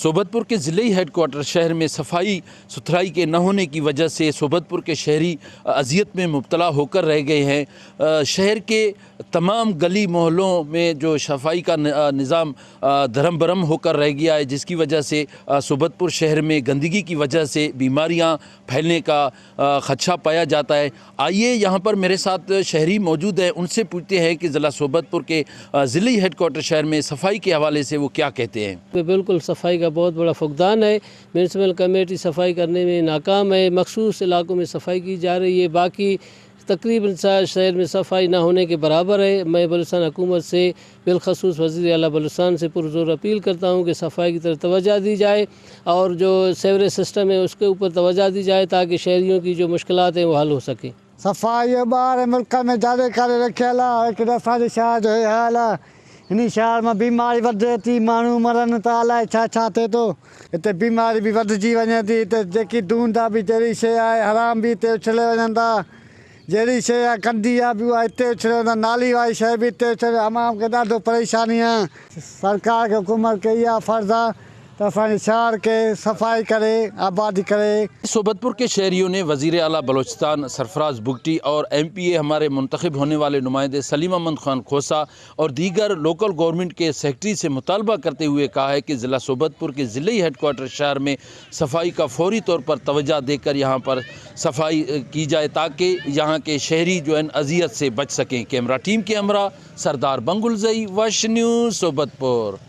सोबतपुर के ज़िले हेडक्वार्टर शहर में सफाई सुथराई के न होने की वजह से सोबतपुर के शहरी अजियत में मुब्तला होकर रह गए हैं। शहर के तमाम गली मोहल्लों में जो सफाई का निज़ाम धर्म भरम होकर रह गया है, जिसकी वजह से सोबतपुर शहर में गंदगी की वजह से बीमारियां फैलने का खदशा पाया जाता है। आइए यहाँ पर मेरे साथ शहरी मौजूद हैं, उनसे पूछते हैं कि ज़िला सोबतपुर के ज़िले हेडक्वार्टर शहर में सफाई के हवाले से वो क्या कहते हैं। बिल्कुल सफाई का बहुत बड़ा फुकदान है। म्यूनसिपल कमेटी सफाई करने में नाकाम है। मखसूस इलाकों में सफाई की जा रही है, बाकी तकरीबन शहर में सफाई ना होने के बराबर है। मैं बलूचिस्तान हुकूमत से बिलखसूस वज़ीर आला बलूचिस्तान से पुरज़ोर अपील करता हूँ कि सफाई की तरफ तवज्जो दी जाए और जो सेवरेज सिस्टम है उसके ऊपर तवज्जो दी जाए ताकि शहरियों की जो मुश्किलात हैं वो हल हो सकें। सफाई बार मुल्क में ज़्यादा करे रखियल आहे। शहर जो हाल आहे, इन शहर में बीमारी वधे थी, माण्हू मरनि था, अलाए छा छा थिए थो। हिते बीमारी बि वधिजी वञे थी। हिते जेकी दूंदा बि जहिड़ी शइ आहे, हराम बि हिते उछले वञनि था। जहिड़ी शइ आहे गंदी आहे बि उहा हिते उछले वञनि था। नाली वारी शइ बि हिते उछले, अवाम खे ॾाढो परेशानी आहे। सरकार खे हुकूमत खे इहा फ़र्ज़ु आहे त असांजे शहर के सफाई करे आबादी करे। सोबतपुर के शहरियों ने वज़ीर आला बलूचिस्तान सरफराज बुगटी और MPA हमारे मुंतखब होने वाले नुमाइंदे सलीम अहमद खान खोसा और दीगर लोकल गवर्नमेंट के सेक्रेटरी से मुतालबा करते हुए कहा है कि ज़िला सोबतपुर के ज़िले हेडक्वार्टर शहर में सफाई का फौरी तौर पर तवज्जो देकर यहाँ पर सफाई की जाए ताकि यहाँ के शहरी जो है अजियत से बच सकें। कैमरा टीम के हमरा सरदार बंगुलजई, वश न्यूज़ सोबतपुर।